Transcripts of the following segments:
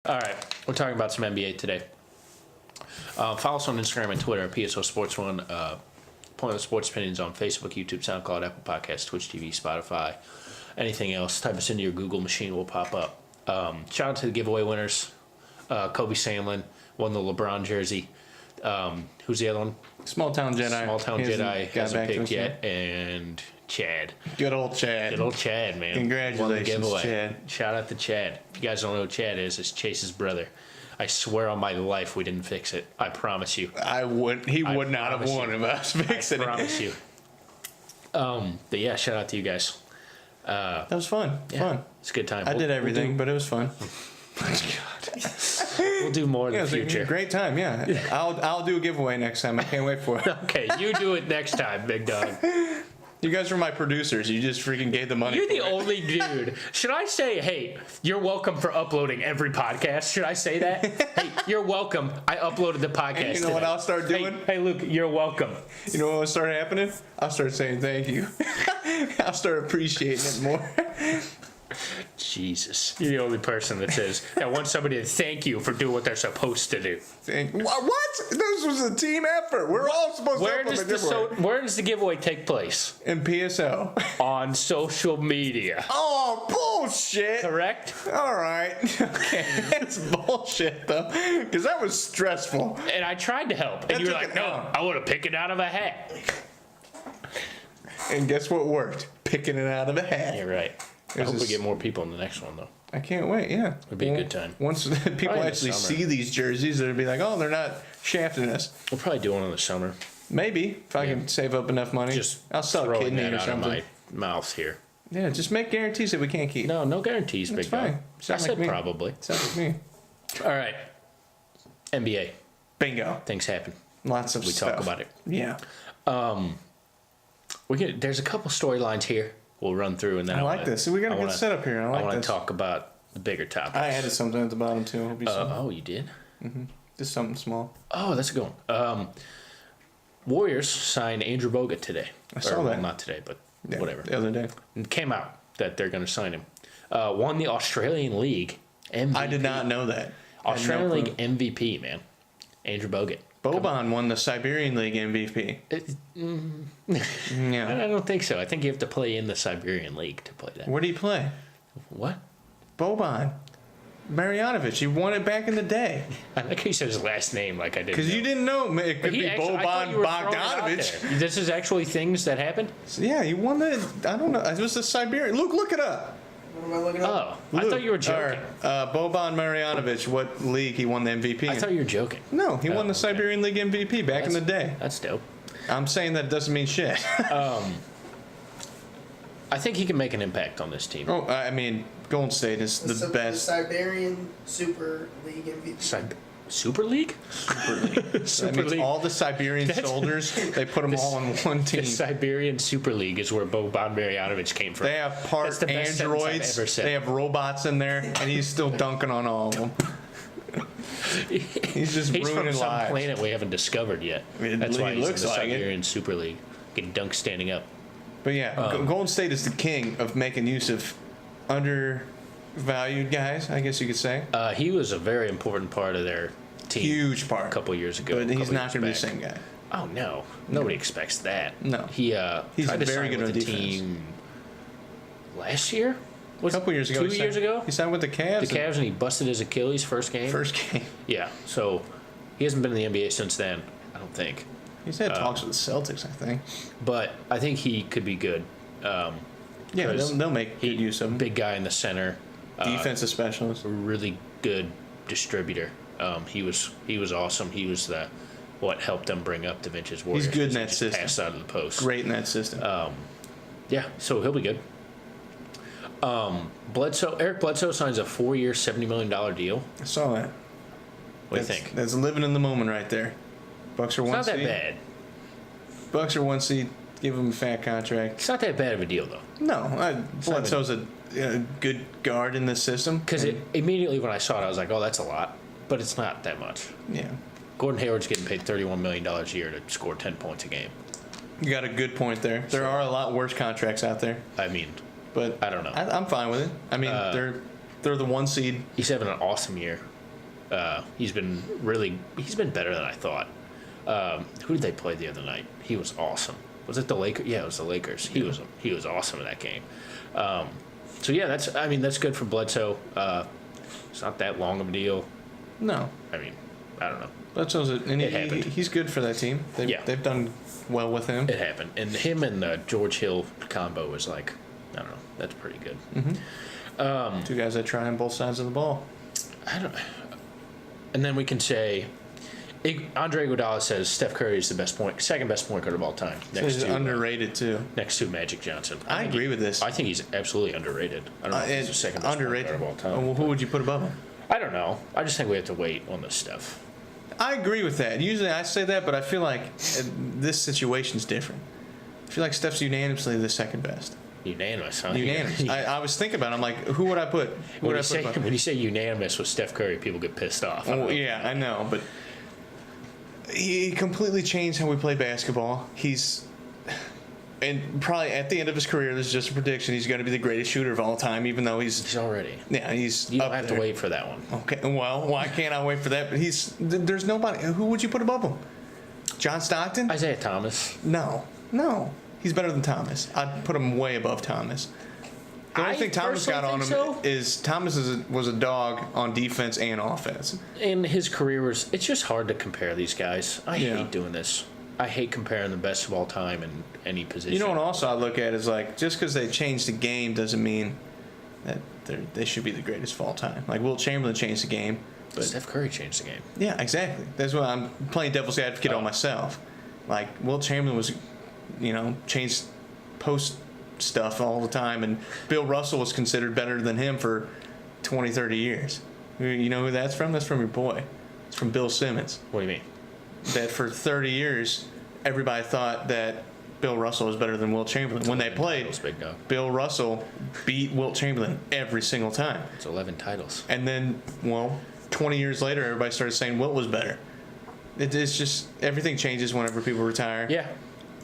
All right, we're talking about some NBA today. Follow us on Instagram and Twitter at PSO Sports One. Pointless Sports Opinions on Facebook, YouTube, SoundCloud, Apple Podcasts, Twitch TV, Spotify, anything else. Type us into your Google machine, will pop up. Shout out to the giveaway winners. Kobe Sandlin won the LeBron jersey. Who's the other one? Small Town Jedi. Small Town Jedi hasn't picked yet. And Chad. Good old Chad. Good old Chad, man. Congratulations, won the giveaway. Chad. Shout out to Chad. If you guys don't know who Chad is, it's Chase's brother. I swear on my life we didn't fix it. I promise you. He would not have won if us fixing it. I promise you. But yeah, shout out to you guys. That was fun. Fun. It's a good time. I did everything, but it was fun. We'll do more in the It was future. a great time, yeah. I'll do a giveaway next time. I can't wait for it. Okay, you do it next time, big dog. You guys were my producers. You just freaking gave the money. You're the only dude. Should I say, hey, you're welcome for uploading every podcast? Should I say that? Hey, you're welcome. I uploaded the podcast. And you know what I'll start doing? Hey, Luke, you're welcome. You know what will start happening? I'll start saying thank you. I'll start appreciating it more. Jesus. You're the only person that says, I want somebody to thank you for doing what they're supposed to do. What? This was a team effort. We're all supposed to help them giveaway. Where does the giveaway take place? In PSO. On social media. Oh, bullshit. Correct? All right. Okay. It's bullshit, though. Because that was stressful. And I tried to help. And you were like, no, I want to pick it out of a hat. And guess what worked? Picking it out of a hat. You're right. I hope we get more people in the next one, though. I can't wait, yeah. It'd be a good time. Once people actually see these jerseys, they'll be like, oh, they're not shafting us. We'll probably do one in the summer. Maybe, if I can save up enough money. I'll sell a kidney or something. Out of my mouth here. Yeah, just make guarantees that we can't keep. No guarantees, big guy. I said probably. Sounds like me. All right. NBA. Bingo. Things happen. Lots of stuff. We talk about it. Yeah. There's a couple storylines here we'll run through, and then I like this. So we got a good setup here. I want to talk about the bigger topics. I added something at the bottom too. You did? Mm-hmm. Just something small. Oh, that's a good one. Warriors signed Andrew Bogut today. I saw that. Well, not today, but whatever. The other day. It came out that they're going to sign him. Won the Australian League MVP. I did not know that. Australian League MVP, man. Andrew Bogut. Boban won the Siberian League MVP. Yeah. I don't think so. I think you have to play in the Siberian League to play that. Where do you play? What? Boban. Marjanovic. He won it back in the day. I like how you said his last name like I didn't know. Because you didn't know. It could be Boban Bogdanovic. This is actually things that happened? Yeah, he won the... I don't know. It was the Siberian... Look it up. What am I looking up? Oh, I thought you were joking. Boban Marjanovic, what league he won the MVP in. I thought you were joking. No, he won the Siberian League MVP back in the day. That's dope. I'm saying that doesn't mean shit. I think he can make an impact on this team. Oh, I mean, Golden State is the best. The Siberian Super League MVP. Super League? Super League. That means all the Siberian soldiers, they put them all on one team. The Siberian Super League is where Boban Marjanovic came from. They have part androids, they have robots in there, and he's still dunking on all of them. He's just ruining from some lives. Planet we haven't discovered yet. That's why he's in the Siberian Super League. Can dunk standing up. But yeah, Golden State is the king of making use of undervalued guys, I guess you could say. He was a very important part of their team. Huge part. A couple years ago. But he's not going to be the same guy. Oh, no. Nobody expects that. No. He's tried to very good with the team last year? A couple years ago. 2 years ago? He signed with the Cavs. The Cavs, and he busted his Achilles first game. Yeah, so he hasn't been in the NBA since then, I don't think. He's had talks with the Celtics, I think. But I think he could be good. Yeah, they'll make good use of him. Big guy in the center. Defensive specialist. Really good distributor. He was awesome. He was what helped them bring up Da Vinci's Warriors. He's good in that system. Pass out of the post. Great in that system. Yeah, so he'll be good. Eric Bledsoe signs a 4-year, $70 million deal. I saw that. What do you think? That's living in the moment right there. Bucks are one seed. It's not that bad. Bucks are one seed. Give him a fat contract. It's not that bad of a deal, though. No, Bledsoe's a good guard in this system. Because immediately when I saw it, I was like, oh, that's a lot. But it's not that much. Yeah. Gordon Hayward's getting paid $31 million a year to score 10 points a game. You got a good point there. There are a lot worse contracts out there. I mean, but I don't know. I'm fine with it. I mean, they're the one seed. He's having an awesome year. He's been better than I thought. Who did they play the other night? He was awesome. Was it the Lakers? Yeah, it was the Lakers. He was awesome in that game. So yeah, that's good for Bledsoe. It's not that long of a deal. No. I mean, I don't know. Bledsoe's It happened. He's good for that team. They've done well with him. It happened, and him and the George Hill combo was like, I don't know, that's pretty good. Mm-hmm. Two guys that try on both sides of the ball. And then we can say, Andre Iguodala says Steph Curry is the second best point guard of all time. He's underrated too. Next to Magic Johnson. I agree with this. I think he's absolutely underrated. I don't know if he's the second best point guard of all time. Well, who would you put above him? I don't know. I just think we have to wait on this stuff. I agree with that. Usually I say that, but I feel like this situation's different. I feel like Steph's unanimously the second best. Unanimous, huh? Unanimous. I was thinking about it. I'm like, who would I put? When you say unanimous with Steph Curry, people get pissed off. Oh, yeah, I know, but he completely changed how we play basketball. And probably at the end of his career, this is just a prediction, he's going to be the greatest shooter of all time, even though he's already. Yeah, he's You don't up have there. to wait for that one. Okay, well, why can't I wait for that? But there's nobody. Who would you put above him? John Stockton? Isaiah Thomas. No. He's better than Thomas. I'd put him way above Thomas. The only thing Thomas got on him is Thomas was a dog on defense and offense. And his career it's just hard to compare these guys. I hate doing this. I hate comparing the best of all time in any position. You know what also I look at is like, just because they changed the game doesn't mean that they should be the greatest of all time. Like Wilt Chamberlain changed the game. But Steph Curry changed the game. Yeah, exactly. That's why I'm playing devil's advocate on myself. Like Wilt Chamberlain was, changed post stuff all the time, and Bill Russell was considered better than him for 20, 30 years. You know who that's from? That's from your boy. It's from Bill Simmons. What do you mean? That for 30 years, everybody thought that Bill Russell was better than Wilt Chamberlain. When they played, Bill Russell beat Wilt Chamberlain every single time. It's 11 titles. And then, 20 years later, everybody started saying Wilt was better. It's just, everything changes whenever people retire. Yeah.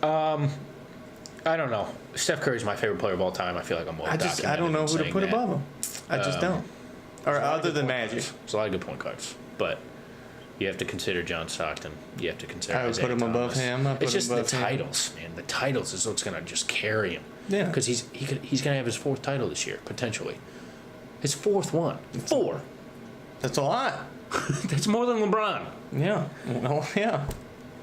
I don't know. Steph Curry's my favorite player of all time. I feel like I'm well documented. I don't know who to put that. above him. I just don't. Or other than Magic. There's a lot of good point guards, but you have to consider John Stockton. You have to consider. I would put him above him. It's just the titles, man. The titles is what's going to just carry him. Yeah. Because he's going to have his fourth title this year potentially. His fourth one. 4. That's a lot. That's more than LeBron. Yeah. Well, yeah.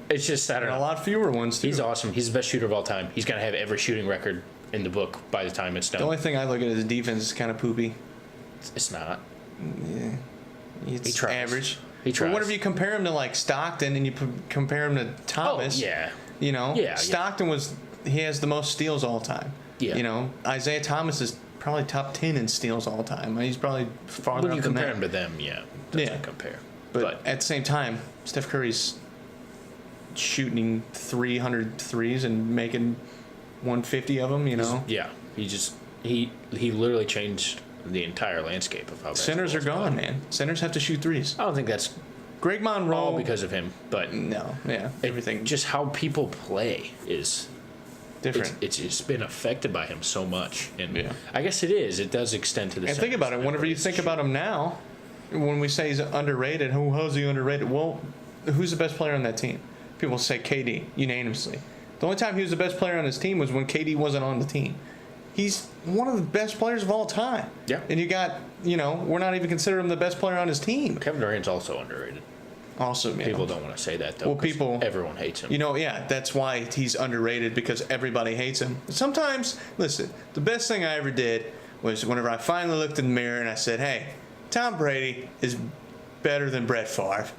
It's just I don't know. A lot fewer ones too. He's awesome. He's the best shooter of all time. He's going to have every shooting record in the book by the time it's done. The only thing I look at is defense is kind of poopy. It's not. Yeah. It's He tries. average. He tries. But whenever you compare him to like Stockton and you compare him to Thomas, yeah. Stockton he has the most steals all time. Yeah. Isaiah Thomas is probably top 10 in steals all time. He's probably farther When you up than compare that. him to them, doesn't compare. But at the same time, Steph Curry's shooting 300 threes and making 150 of them, Yeah. He literally changed the entire landscape of how centers are gone, man. Centers have to shoot threes. I don't think that's Greg Monroe all because of him, but no, everything just how people play is different. It's been affected by him so much, and Yeah. I guess it is. It does extend to the. And think about it. Whenever you think about him now, when we say he's underrated, how's he underrated? Well, who's the best player on that team? People say KD unanimously. The only time he was the best player on his team was when KD wasn't on the team. He's one of the best players of all time. Yeah. And you got, we're not even considering him the best player on his team. Kevin Durant's also underrated. Also, People don't want to say that though. Well, everyone hates him. That's why he's underrated, because everybody hates him. Sometimes, listen, the best thing I ever did was whenever I finally looked in the mirror and I said, hey, Tom Brady is better than Brett Favre.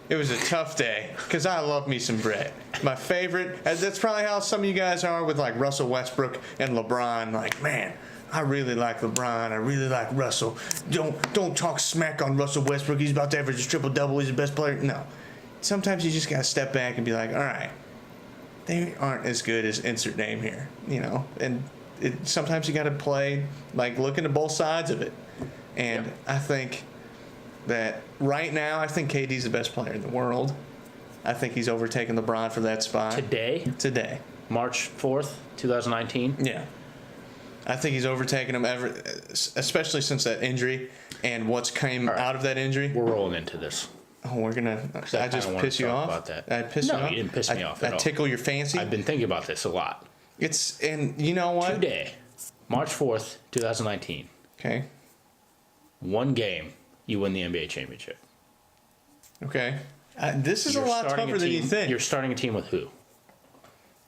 It was a tough day because I love me some Brett. My favorite. That's probably how some of you guys are with like Russell Westbrook and LeBron. Like, man, I really like LeBron. I really like Russell. Don't talk smack on Russell Westbrook. He's about to average a triple-double. He's the best player. No. Sometimes you just got to step back and be like, all right, they aren't as good as insert name here, And sometimes you got to play, like, look into both sides of it. And I think that right now, I think KD's the best player in the world. I think he's overtaken LeBron for that spot. Today. March 4th, 2019. Yeah. I think he's overtaken him especially since that injury. and what's came right. out of that injury. We're rolling into this. Oh, we're gonna. I just wanna piss you talk off. about that. I piss No, you off. you didn't piss me off at I all. tickle your fancy. I've been thinking about this a lot. And you know what? Today, March 4th, 2019. Okay. One game, you win the NBA championship. Okay. This is You're a lot starting tougher than you think. You're starting a team with who?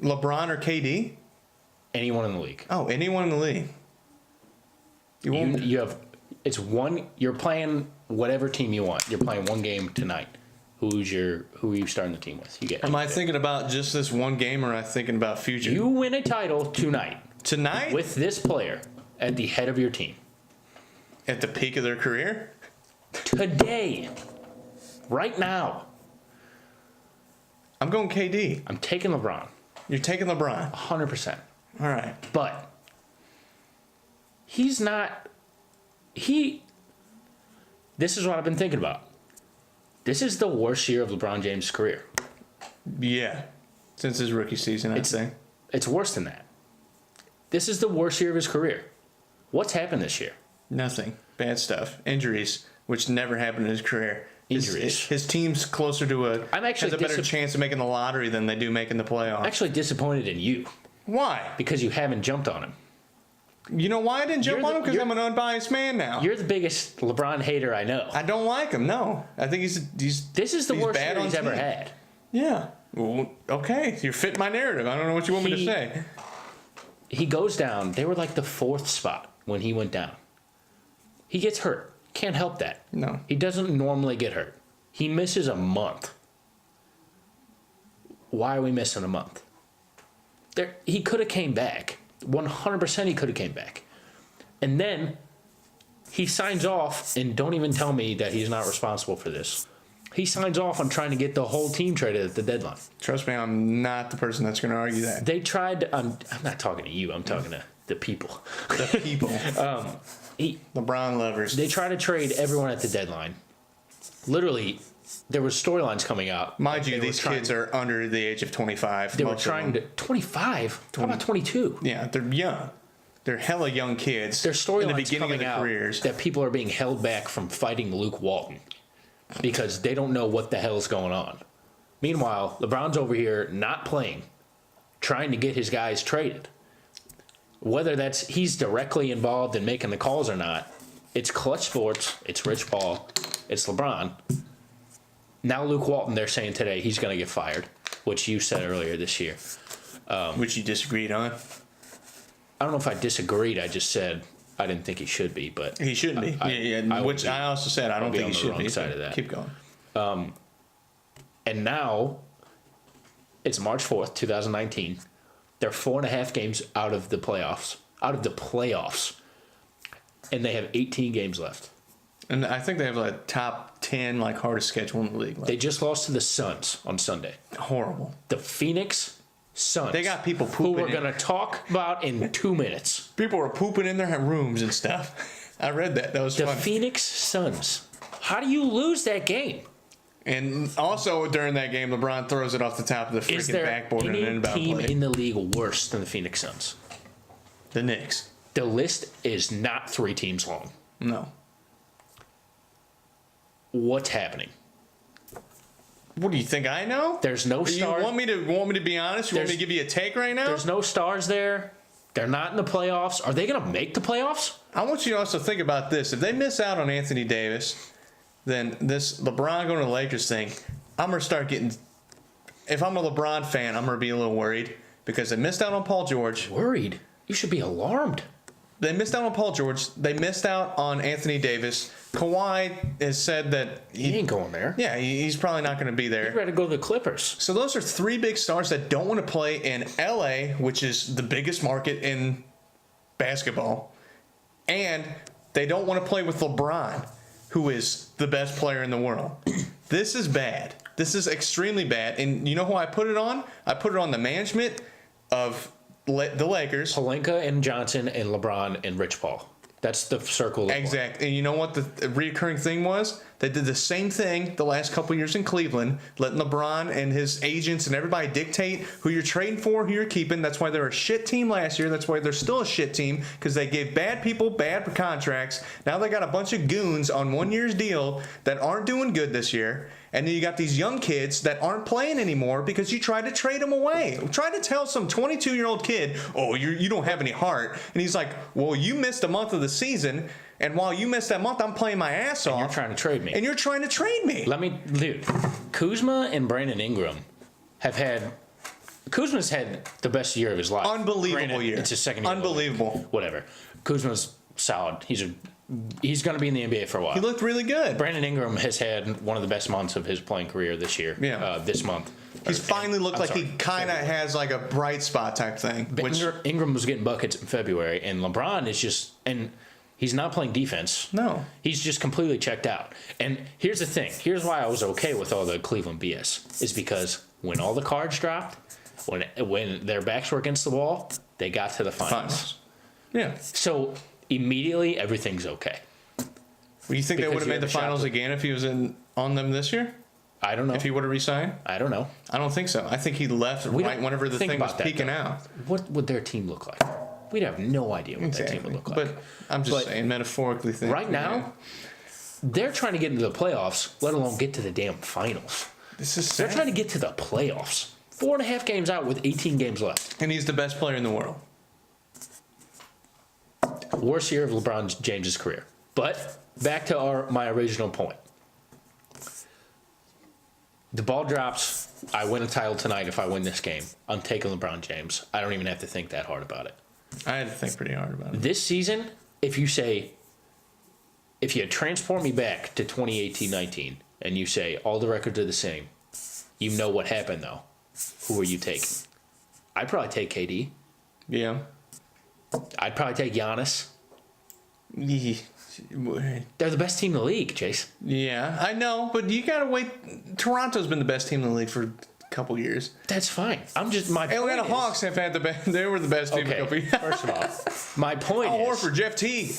LeBron or KD? Anyone in the league. Oh, anyone in the league. You won't. You have. It's one. You're playing whatever team you want. You're playing one game tonight. Who are you starting the team with? You get. Am I thinking about just this one game, or am I thinking about future? You win a title tonight Tonight? with this player at the head of your team. At the peak of their career? Today. Right now. I'm going KD. I'm taking LeBron. You're taking LeBron. 100%. All right. But he's not. This is what I've been thinking about. This is the worst year of LeBron James' career. Yeah. Since his rookie season, I'd say. It's worse than that. This is the worst year of his career. What's happened this year? Nothing. Bad stuff. Injuries, which never happened in his career. Injuries. His team's closer to I'm actually has a better chance of making the lottery than they do making the playoffs. I'm actually disappointed in you Why? because you haven't jumped on him. You know why I didn't jump You're on the- him? Because you're- I'm an unbiased man now. You're the biggest LeBron hater I know. I don't like him. No, I think he's This is the he's worst bad year on he's ever team. had. Yeah. Well, okay, you're fitting my narrative. I don't know what you want me to say. He goes down. They were like the 4th spot when he went down. He gets hurt. Can't help that. No. He doesn't normally get hurt. He misses a month. Why are we missing a month? He could have came back. 100% he could have came back. And then he signs off, and don't even tell me that he's not responsible for this. He signs off on trying to get the whole team traded at the deadline. Trust me, I'm not the person that's going to argue that. They tried. I'm not talking to you. I'm talking to the people. The people. LeBron lovers. They try to trade everyone at the deadline. Literally, there was storylines coming out. Mind you, these kids are under the age of 25. They were trying to 25. How about 22? Yeah, they're young. They're hella young kids. There's in the storylines beginning of coming their out careers. that people are being held back from fighting Luke Walton because they don't know what the hell's going on. Meanwhile, LeBron's over here not playing, trying to get his guys traded. Whether he's directly involved in making the calls or not, it's Clutch Sports, it's Rich Paul, it's LeBron. Now Luke Walton, they're saying today he's going to get fired, which you said earlier this year. Which you disagreed on. I don't know if I disagreed. I just said I didn't think he should be, but He shouldn't be. I also said I don't think he should be. Side of that. Keep going. And now it's March 4th, 2019. They're 4.5 games out of the playoffs. And they have 18 games left. And I think they have a top 10 hardest schedule in the league. They just lost to the Suns on Sunday. Horrible. The Phoenix Suns. They got people who pooping. we're going to talk about in 2 minutes. People are pooping in their rooms and stuff. I read that. That was The fun. Phoenix Suns. How do you lose that game? And also during that game, LeBron throws it off the top of the Is freaking there backboard in an any inbound team play. in the league worse than the Phoenix Suns? The Knicks. The list is not 3 teams long. No. What's happening? What do you think I know? There's no You stars. want me to be honest? You want me to give you a take right now? There's no stars there. They're not in the playoffs. Are they going to make the playoffs? I want you to also think about this. If they miss out on Anthony Davis, then this LeBron going to the Lakers thing, I'm going to start getting... If I'm a LeBron fan, I'm going to be a little worried because they missed out on Paul George. Worried? You should be alarmed. They missed out on Paul George. They missed out on Anthony Davis. Kawhi has said that He ain't going there. yeah, he's probably not going to be He'd there. rather go to the Clippers. So those are 3 big stars that don't want to play in LA, which is the biggest market in basketball. And they don't want to play with LeBron, who is the best player in the world. This is bad. This is extremely bad. And you know who I put it on? I put it on the management of the Lakers. Pelinka and Johnson and LeBron and Rich Paul. That's the circle. Exactly. And you know what the recurring thing was? They did the same thing the last couple years in Cleveland, letting LeBron and his agents and everybody dictate who you're trading for, who you're keeping. That's why they're a shit team last year. That's why they're still a shit team, because they gave bad people bad contracts. Now they got a bunch of goons on 1 year's deal that aren't doing good this year. And then you got these young kids that aren't playing anymore because you tried to trade them away. Try to tell some 22-year-old kid, oh, you don't have any heart. And he's like, well, you missed a month of the season. And while you missed that month, I'm playing my ass off. You're trying to trade me. And you're trying to trade me. Dude, Kuzma and Brandon Ingram Kuzma's had the best year of his life. Unbelievable year. It's his second year. Unbelievable. Whatever. Kuzma's solid. He's going to be in the NBA for a while. He looked really good. Brandon Ingram has had one of the best months of his playing career this year. Yeah. This month. He's finally looked like he kind of has like a bright spot type thing. Ingram was getting buckets in February, and LeBron is just and he's not playing defense. No. He's just completely checked out. And here's the thing. Here's why I was okay with all the Cleveland BS. Is because when all the cards dropped, when their backs were against the wall, they got to the finals. Yeah. So immediately everything's okay. Well, you think they would have made the finals again if he was on them this year? I don't know. If he would have resigned? I don't know. I don't think so. I think he left right whenever the thing was peaking out. What would their team look like? We'd have no idea what their team would look like. But I'm just saying, metaphorically thinking. Right now, they're trying to get into the playoffs, let alone get to the damn finals. This is They're trying to get to the playoffs. 4.5 games out with 18 games left. And he's the best player in the world. Worst year of LeBron James's career. But back to my original point. The ball drops. I win a title tonight if I win this game. I'm taking LeBron James. I don't even have to think that hard about it. I had to think pretty hard about it. This season, if you transport me back to 2018-19 and you say all the records are the same, you know what happened though. Who are you taking? I'd probably take KD. Yeah. I'd probably take Giannis. They're the best team in the league, Chase. Yeah, I know, but you gotta wait. Toronto's been the best team in the league for a couple years. That's fine. I'm just my Atlanta Hawks have had the best. They were the best team in a couple years. First of all, my point Al is Horford, Jeff Teague.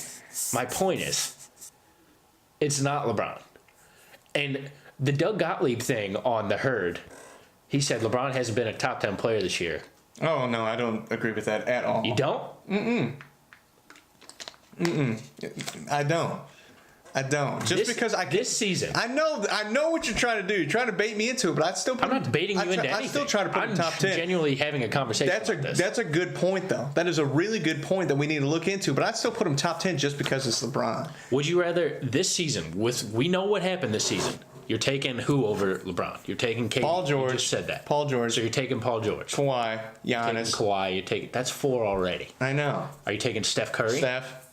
My point is, it's not LeBron. And the Doug Gottlieb thing on the Herd, he said LeBron hasn't been a top 10 player this year. Oh no, I don't agree with that at all. You don't? I don't. Because this season. I know what you're trying to do. You're trying to bait me into it, but I'm not baiting you into anything. I still try to put him top 10. I'm genuinely having a conversation about this. That's a good point, though. That is a really good point that we need to look into, but I'd still put him top 10 just because it's LeBron. Would you rather this season, we know what happened this season. You're taking who over LeBron? You're taking KD. Paul George. You just said that. Paul George. So you're taking Paul George. Kawhi. Giannis. Kawhi. That's 4 already. I know. Are you taking Steph Curry? Steph.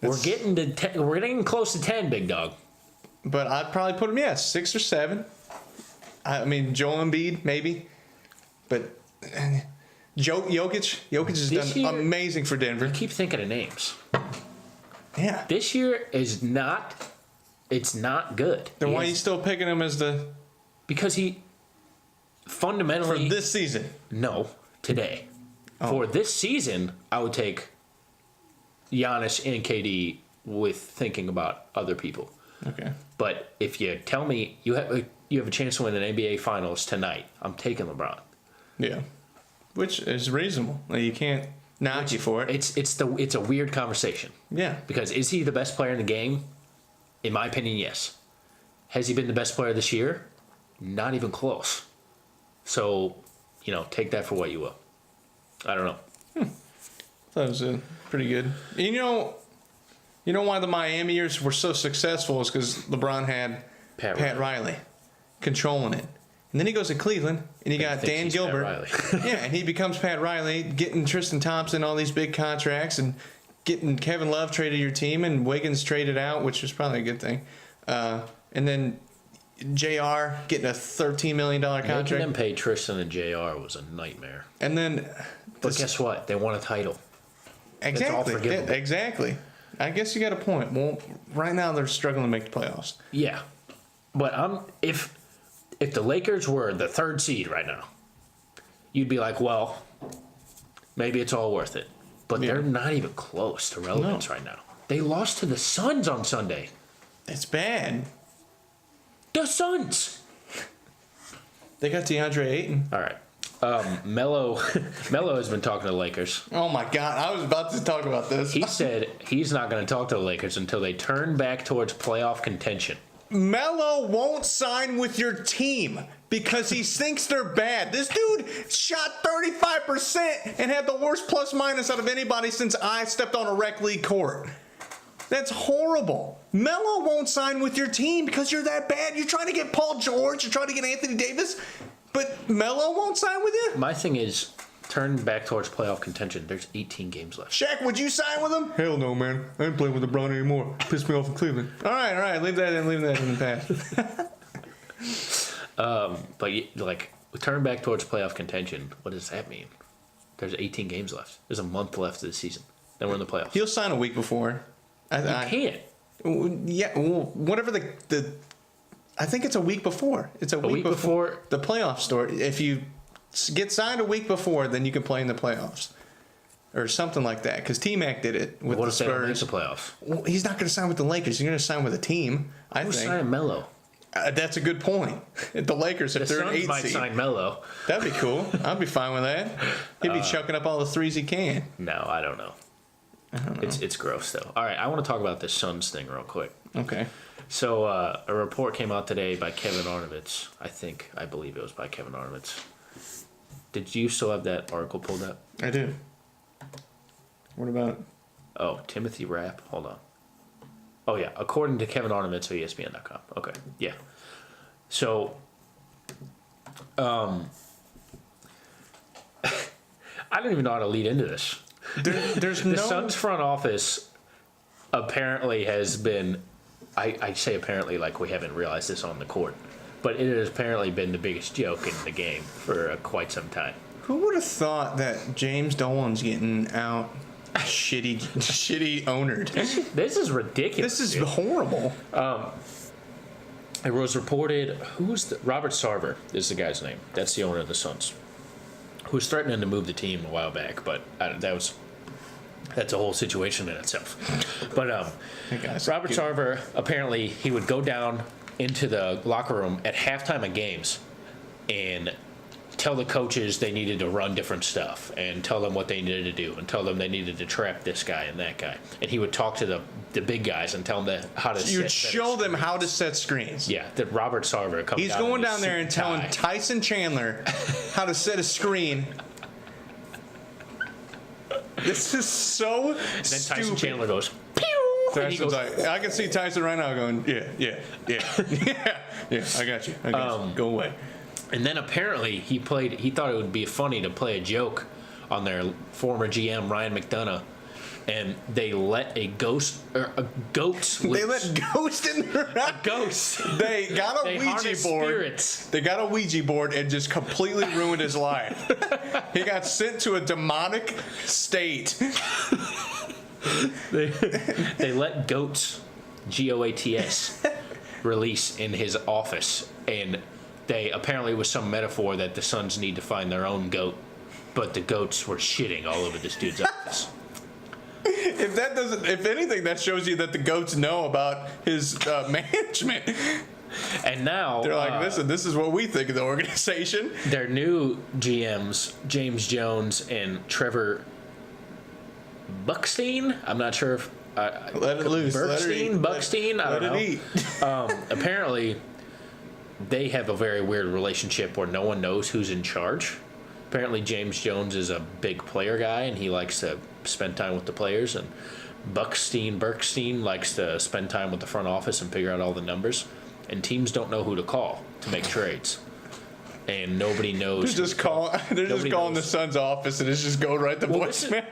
We're getting close to 10, big dog. But I'd probably put him, 6 or 7. I mean, Joel Embiid, maybe. But Jokic has done amazing for Denver. I keep thinking of names. Yeah. This year is not... It's not good. Then why are you still picking him as the... Because he fundamentally... For this season? No, today. Oh. For this season, I would take Giannis and KD with thinking about other people. Okay. But if you tell me you have a chance to win an NBA Finals tonight, I'm taking LeBron. Yeah. Which is reasonable. You can't knock you for it. It's a weird conversation. Yeah. Because is he the best player in the game? In my opinion, yes. Has he been the best player this year? Not even close. So, take that for what you will. I don't know. That was pretty good. You know why the Miami years were so successful is because LeBron had Pat Riley controlling it. And then he goes to Cleveland, and you got Dan Gilbert. Yeah, and he becomes Pat Riley, getting Tristan Thompson all these big contracts, and getting Kevin Love traded to your team and Wiggins traded out, which was probably a good thing. And then JR getting a $13 million contract. Making them pay Tristan and JR was a nightmare. And then... But guess what? They won a title. Exactly. It's all forgivable. Exactly. I guess you got a point. Well, right now they're struggling to make the playoffs. Yeah. But if the Lakers were the 3rd seed right now, you'd be like, well, maybe it's all worth it. But they're not even close to relevance right now. They lost to the Suns on Sunday. It's bad. The Suns. They got DeAndre Ayton. All right. Melo has been talking to the Lakers. Oh my God! I was about to talk about this. He said he's not going to talk to the Lakers until they turn back towards playoff contention. Melo won't sign with your team because he thinks they're bad. This dude shot 35% and had the worst plus minus out of anybody since I stepped on a rec league court. That's horrible. Melo won't sign with your team because you're that bad. You're trying to get Paul George. You're trying to get Anthony Davis. But Melo won't sign with you? My thing is, turn back towards playoff contention. There's 18 games left. Shaq, would you sign with him? Hell no, man. I ain't playing with LeBron anymore. Pissed me off in Cleveland. All right. Leave that in the past. But like, turn back towards playoff contention. What does that mean? There's 18 games left. There's a month left of the season. Then we're in the playoffs. He'll sign a week before. You can't. Yeah, well, whatever the I think it's a week before. It's a week before the playoff start. If you get signed a week before, then you can play in the playoffs. Or something like that. Because T-Mac did it with the Spurs. What if they don't make the playoffs? Well, he's not going to sign with the Lakers. He's going to sign with a team, I think. Who's signing Melo? That's a good point. The Lakers, if they're an 8 seed. The Suns might sign Melo. That'd be cool. I'd be fine with that. He'd be chucking up all the threes he can. No, I don't know. It's gross, though. All right, I want to talk about this Suns thing real quick. Okay. So a report came out today by Kevin Arnovitz. I believe it was by Kevin Arnovitz. Did you still have that article pulled up? I do. What about? Oh, Timothy Rapp. Hold on. Oh, yeah. According to Kevin Arnovitz of ESPN.com. Okay. Yeah. So, I don't even know how to lead into this. There's The Suns front office apparently has been, I say apparently like we haven't realized this on the court, but it has apparently been the biggest joke in the game for quite some time. Who would have thought that James Dolan's getting out shitty ownered? This is ridiculous. This is horrible. It was reported, Robert Sarver is the guy's name. That's the owner of the Suns, who was threatening to move the team a while back, but that's a whole situation in itself. But Robert Sarver, apparently he would go down into the locker room at halftime of games and tell the coaches they needed to run different stuff and tell them what they needed to do and tell them they needed to trap this guy and that guy. And he would talk to the big guys and tell them how to You'd show them how to set screens. Yeah, that Robert Sarver comes He's going down there and telling Tyson Chandler how to set a screen. This is so then stupid. Tyson Chandler goes, pew! Tyson's like, I can see Tyson right now going, yeah, I got you. Go away. And then apparently he thought it would be funny to play a joke on their former GM, Ryan McDonough, and they let a goat loose. They let ghost in the ghost. They got a Ouija board. Spirits. They got a Ouija board and just completely ruined his life. He got sent to a demonic state. They let goats, GOATS, release in his office, and they apparently was some metaphor that the Suns need to find their own goat, but the goats were shitting all over this dude's office. If anything, that shows you that the goats know about his management. And now they're like, listen, this is what we think of the organization. Their new GMs, James Jones and Trevor Buckstein. I'm not sure if let it loose. Buckstein. I don't know. Eat. Apparently, they have a very weird relationship where no one knows who's in charge. Apparently, James Jones is a big player guy, and he likes to spend time with the players. And Burkstein likes to spend time with the front office and figure out all the numbers. And teams don't know who to call to make trades. And nobody knows. They're just calling the Suns' office, and it's just going right to voicemail.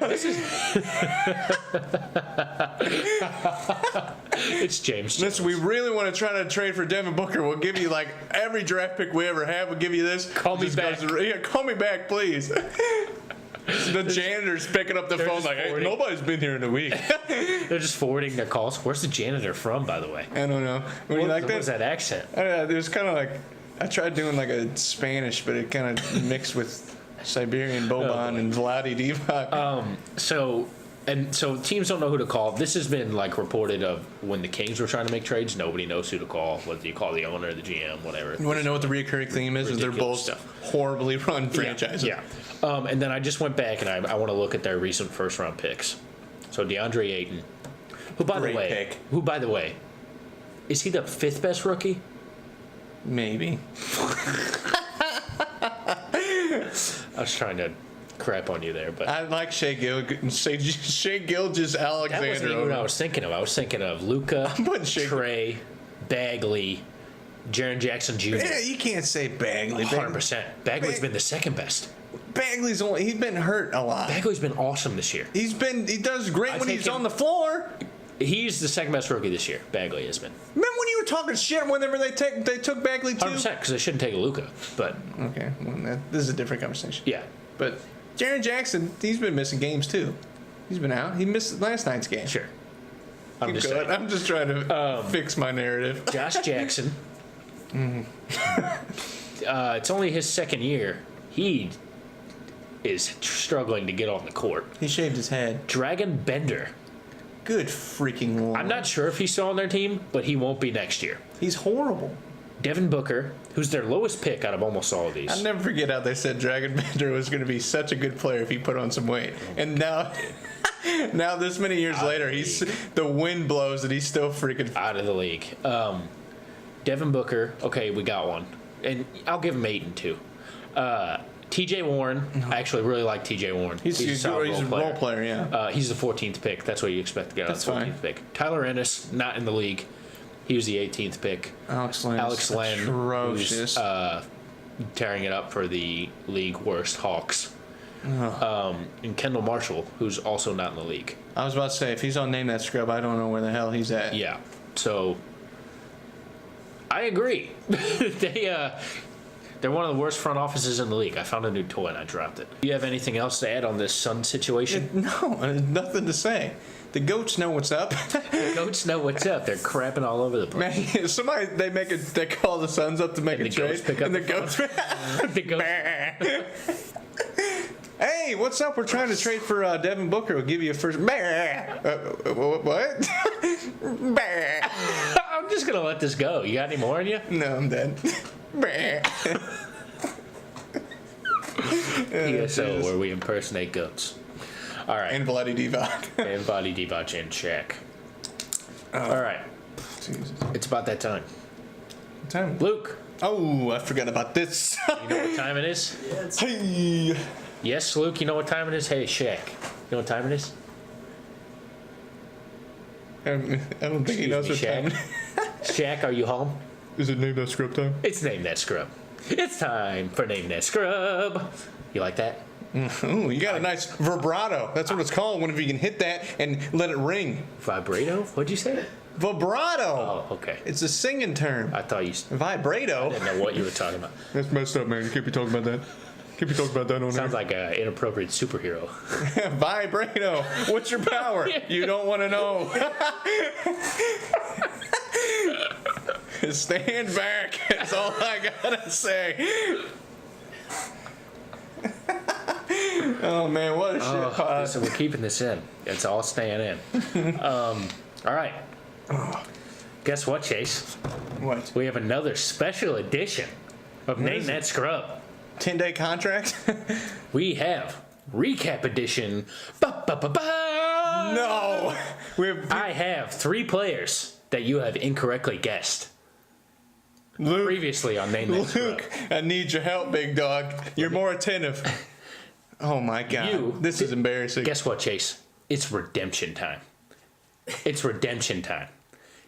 It's James Jones. Listen, we really want to try to trade for Devin Booker. We'll give you like every draft pick we ever have. We'll give you this. Call me back. Call me back, please. The janitor's picking up the phone like, hey, nobody's been here in a week. They're just forwarding their calls. Where's the janitor from, by the way? I don't know. What was that accent? It was kind of like, I tried doing like a Spanish, but it kind of mixed with Siberian Boban and Vladi Divac. So And so teams don't know who to call. This has been like reported of when the Kings were trying to make trades. Nobody knows who to call. Whether you call the owner, the GM, whatever. You want to know what the recurring theme is? They're both horribly run franchises. Yeah. And then I just went back and I want to look at their recent first round picks. So DeAndre Ayton, who by the way, is he the 5th best rookie? Maybe. I was trying to crap on you there, but I like Shea Gilgeous Alexander. that wasn't even what I was thinking of. I was thinking of Luka, Trey, Bagley, Jaren Jackson Jr. Yeah, you can't say Bagley. 100%. Bagley's been the 2nd best. He's been hurt a lot. Bagley's been awesome this year. He does great when he's on the floor. He's the 2nd best rookie this year. Bagley has been. Remember when you were talking shit whenever they took Bagley too? 100% because they shouldn't take a Luka, but okay, well, this is a different conversation. Yeah, but Jaren Jackson, he's been missing games too. He's been out. He missed last night's game. Sure. I'm just trying to fix my narrative. Josh Jackson. It's only his 2nd year. He is struggling to get on the court. He shaved his head. Dragon Bender. Good freaking Lord. I'm not sure if he's still on their team, but he won't be next year. He's horrible. Devin Booker, who's their lowest pick out of almost all of these. I'll never forget how they said Dragon Bender was going to be such a good player if he put on some weight. And now this many years later, the wind blows and he's still freaking out of the league. Devin Booker, okay, we got one. And I'll give him 8 and 2. TJ Warren, I actually really like TJ Warren. He's a role player, yeah. He's the 14th pick. That's what you expect to get out of the 14th pick. Tyler Ennis, not in the league. He was the 18th pick. Alex Len, who's tearing it up for the league worst Hawks. And Kendall Marshall, who's also not in the league. I was about to say, if he's on Name That Scrub, I don't know where the hell he's at. Yeah, so I agree. They're one of the worst front offices in the league. I found a new toy and I dropped it. Do you have anything else to add on this Sun situation? No, nothing to say. The goats know what's up. The goats know what's up. They're crapping all over the place. Man, somebody they call the Suns up to make a trade, and the goats. The goats. Hey, what's up? We're trying to trade for Devin Booker. We'll give you a first. What? I'm just gonna let this go. You got any more in you? No, I'm dead. PSO, where we impersonate goats. All right. And Bloody Divac. And Bloody Divac and Shaq. All right. Jesus. It's about that time. What time? Luke. Oh, I forgot about this. You know what time it is? Hey. Yes, Luke, you know what time it is? Hey, Shaq. You know what time it is? I don't think he knows what time it is. Shaq, are you home? Is it Name That Scrub time? It's Name That Scrub. It's time for Name That Scrub. You like that? Ooh, you got a nice vibrato. That's what it's called whenever you can hit that and let it ring. Vibrato? What'd you say? Vibrato. Oh, okay. It's a singing term. I thought you... Vibrato? I didn't know what you were talking about. That's messed up, man. You can't be talking about that. Can't be talking about that on Sounds like an inappropriate superhero. Vibrato. What's your power? You don't want to know. Stand back. That's all I gotta say. Oh man, what a shit pod. So we're keeping this in. It's all staying in. All right. Guess what, Chase? What? We have another special edition of Name That Scrub. 10-day contract? We have recap edition. Ba-ba-ba-ba! No. I have 3 players that you have incorrectly guessed. Luke, Previously on Name That Scrub. Luke, I need your help, big dog. You're more attentive. Oh my God. This is embarrassing. Guess what, Chase? It's redemption time. It's redemption time.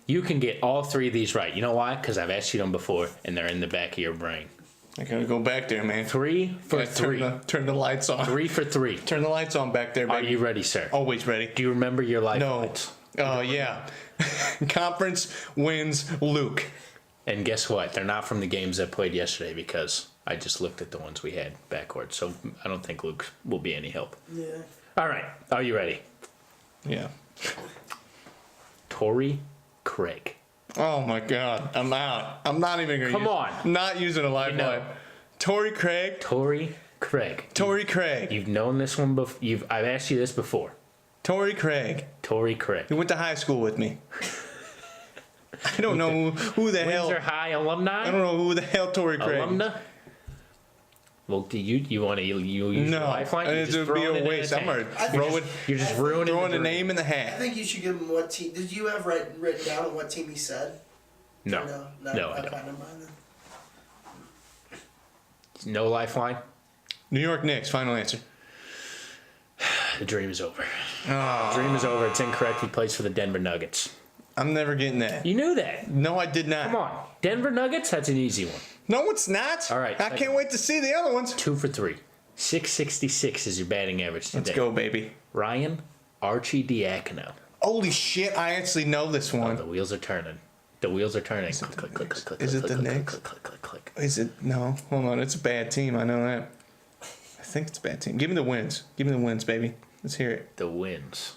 You can get all 3 of these right. You know why? Because I've asked you them before, and they're in the back of your brain. I gotta go back there, man. 3 for 3. Turn the lights on. 3 for 3. Turn the lights on back there, baby. Are you ready, sir? Always ready. Do you remember your life No. points? Oh, yeah. Conference wins Luke. And guess what? They're not from the games that played yesterday because I just looked at the ones we had backwards. So I don't think Luke will be any help. Yeah. All right. Are you ready? Yeah. Torrey Craig. Oh my God. I'm out. I'm not even gonna Come on. Not using a lifeline. Torrey Craig. Torrey Craig. Torrey Craig. You've known this one before. I've asked you this before. Torrey Craig. Torrey Craig. He went to high school with me. I don't know who the hell. Windsor High alumni? I don't know who the hell Torrey Craig. Alumna? Well, do you want to use your lifeline? It would be a waste. I'm gonna throw it. You're just ruining Throwing the a name in the I hat. think you should give him what team. Did you have written down on what team he said? No. Or No, I okay, don't. never mind then. No lifeline? New York Knicks. Final answer. The dream is over. Oh, Dream is over. It's incorrect. He plays for the Denver Nuggets. I'm never getting that. You knew that. No, I did not. Come on. Denver Nuggets, that's an easy one. No, it's not. All right, I can't wait to see the other ones. 2 for 3. 666 is your batting average today. Let's go, baby. Ryan Archie Diacono. Holy shit! I actually know this one. The wheels are turning. The wheels are turning. Click, click, click, click, click. Is it click, the click, Knicks? Click, click, click, click. Is it? No. Hold on. It's a bad team. I know that. I think it's a bad team. Give me the wins. Give me the wins, baby. Let's hear it. The wins.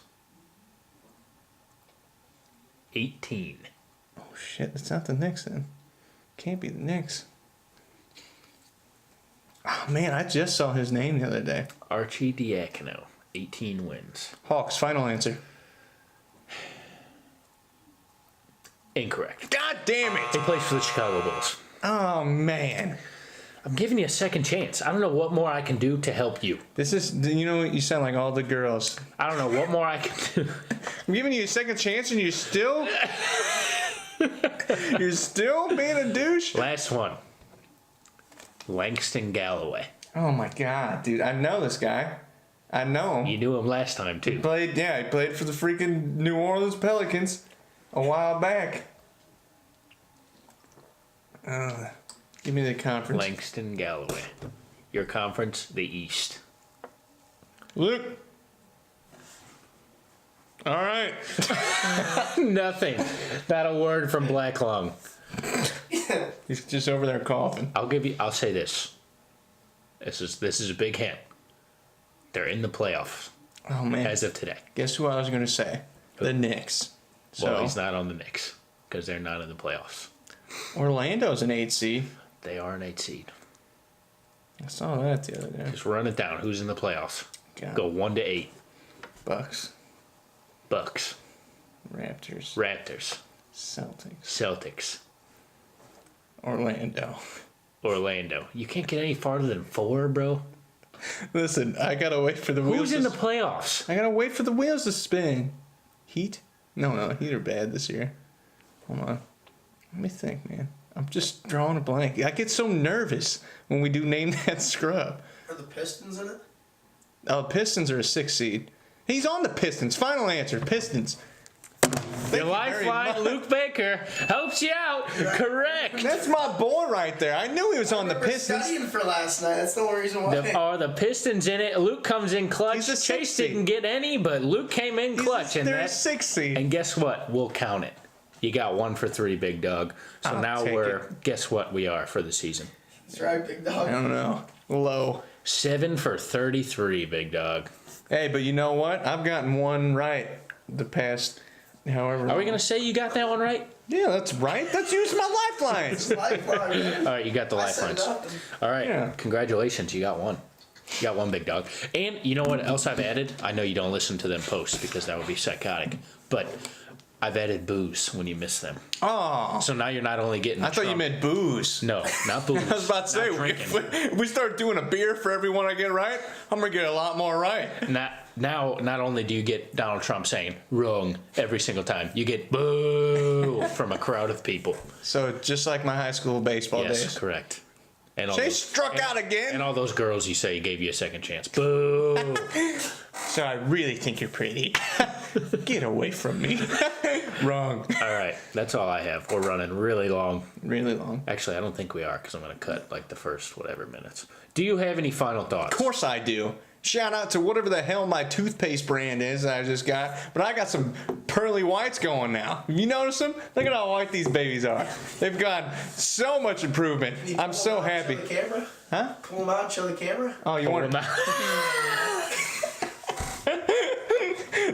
18. Oh shit! It's not the Knicks then. Can't be the Knicks. Oh man, I just saw his name the other day. Archie Diacono. 18 wins. Hawks. Final answer. Incorrect. God damn He it! plays for the Chicago Bulls. Oh man. I'm giving you a second chance. I don't know what more I can do to help you. This is. You know what? You sound like all the girls. I don't know what more I can do. I'm giving you a second chance, and you're still. You're still being a douche. Last one. Langston Galloway. Oh my god, dude! I know this guy. I know him. You knew him last time, too. He played for the freaking New Orleans Pelicans a while back. Give me the conference. Langston Galloway. Your conference, the East. Luke. All right. Nothing. Not a word from Black Lung. He's just over there coughing. I'll say this. This is a big hint. They're in the playoffs Oh man. as of today. Guess who I was gonna say? The Knicks. Well, So he's not on the Knicks because they're not in the playoffs. Orlando's an 8 seed. They are an 8 seed. I saw that the other day. Just run it down. Who's in the playoffs? God. Go 1 to 8. Bucks, Bucks, Raptors, Raptors, Celtics, Celtics, Orlando. Orlando. You can't get any farther than 4, bro. Listen, I gotta wait for the wheels. Who's in the playoffs? I gotta wait for the wheels to spin. Heat? No, Heat are bad this year. Hold on. Let me think, man. I'm just drawing a blank. I get so nervous when we do name that scrub. Are the Pistons in it? Oh, Pistons are a 6 seed. He's on the Pistons. Final answer, Pistons. Thank Your you very lifeline, much. Luke Baker, helps you out. Correct. That's my boy right there. I knew he was on the I remember Pistons. studying for last night. That's the only reason why. Are the Pistons in it? Luke comes in clutch. He's a Chase 6 seed. didn't get any, but Luke came in clutch. They're a that's 6 seed. And guess what? We'll count it. You got 1 for 3, big dog. So I'll now take we're, guess what we are for the season? That's right, big I dog. don't know. Low. 7 for 33, big dog. Hey, but you know what? I've gotten one right the past however long. Are we going to say you got that one right? Yeah, that's right. That's using my lifelines. Lifeline, man. All right, you got the I said lifelines. nothing. All right, Yeah. congratulations. You got one. You got one, big dog. And you know what else I've added? I know you don't listen to them posts because that would be psychotic. But I've added booze when you miss them. Oh, So now you're not only getting I thought you Trump- meant booze. No, not booze. I was about to say, Not if drinking. if we start doing a beer for every one I get right, I'm going to get a lot more right. Now, not only do you get Donald Trump saying wrong every single time, you get boo from a crowd of people. So just like my high school baseball Yes, days. correct. And all Chase struck out again. And all those girls you say gave you a second chance. Boo. So I really think you're pretty. Get away from me. Wrong. All right, that's all I have. We're running really long. Really long. Actually, I don't think we are because I'm going to cut like the first whatever minutes. Do you have any final thoughts? Of course I do. Shout out to whatever the hell my toothpaste brand is that I just got. But I got some pearly whites going now. You notice them? Look at how white these babies are. They've gotten so much improvement. You I'm pull so them out, happy. Show the camera. Huh? Pull them out and show the camera. Oh, you want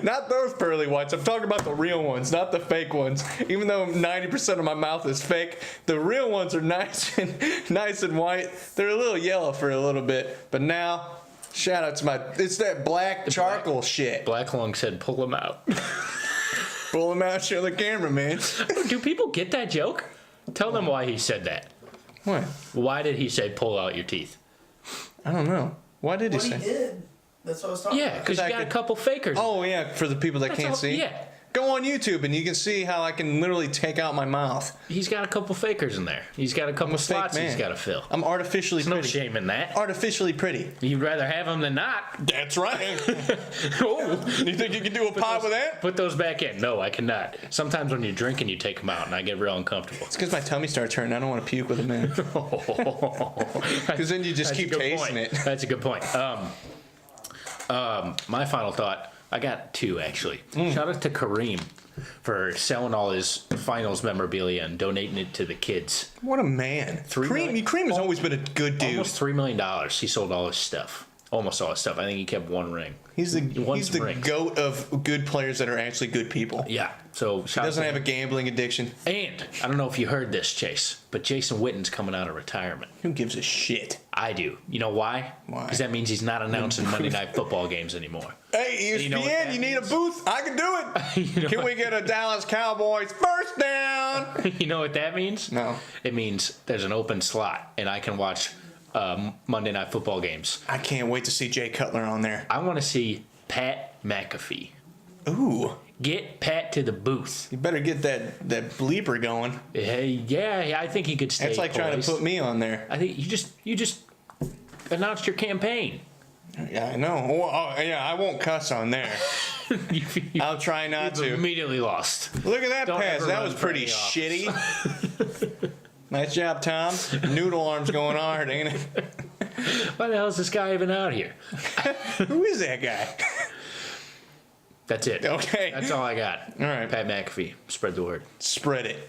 not those pearly whites. I'm talking about the real ones, not the fake ones. Even though 90% of my mouth is fake, the real ones are nice and white. They're a little yellow for a little bit, but now Shout out to it's that black charcoal shit. Black Lung said, pull him out. Pull him out, show the camera, man. Do people get that joke? Tell them why he said that. What? Why did he say, pull out your teeth? I don't know. Why did he What say? he did. That's what I was talking Yeah, about. because you got a couple fakers. Oh, yeah, for the people that That's can't all- see. yeah. Go on YouTube and you can see how I can literally take out my mouth. He's got a couple fakers in there. He's got a couple I'm a fake slots he's man. got to fill. I'm artificially There's no pretty. shame in that. Artificially pretty. You'd rather have him than not. That's right. Oh, You think you can do a pod with that? put those back in. No, I cannot. Sometimes when you're drinking, you take them out, and I get real uncomfortable. It's because my tummy starts hurting. I don't want to puke with them in. Because then you just That's a keep good tasting point. it. That's a good point. My final thought. I got two actually. Shout out to Kareem for selling all his finals memorabilia and donating it to the kids. What a man. Cream has always been a good dude. Almost $3 million. He sold all his stuff. Almost all his stuff. I think he kept one ring. He's One the ring. goat of good players that are actually good people. Yeah. So He doesn't have a gambling addiction. And I don't know if you heard this, Chase, but Jason Witten's coming out of retirement. Who gives a shit? I do. You know why? Why? Because that means he's not announcing Monday Night Football games anymore. Hey, ESPN, You know what that you need a means? booth? I can do it. You know Can we get a Dallas Cowboys first down? You know what that means? No. It means there's an open slot, and I can watch Monday Night Football games. I can't wait to see Jay Cutler on there. I want to see Pat McAfee. Ooh. Get Pat to the booth. You better get that bleeper going. Hey, yeah, I think he could stay. That's like trying to poised. put me on there. I think you just announced your campaign. Yeah, I know. Oh, yeah, I won't cuss on there. I'll try not You've to. immediately lost. Look at that Don't pass. ever That run was for pretty any office. shitty. Nice job, Tom. Noodle arms going hard, ain't it? Why the hell is this guy even out here? Who is that guy? That's it. Okay. That's all I got. All right. Pat McAfee. Spread the word. Spread it.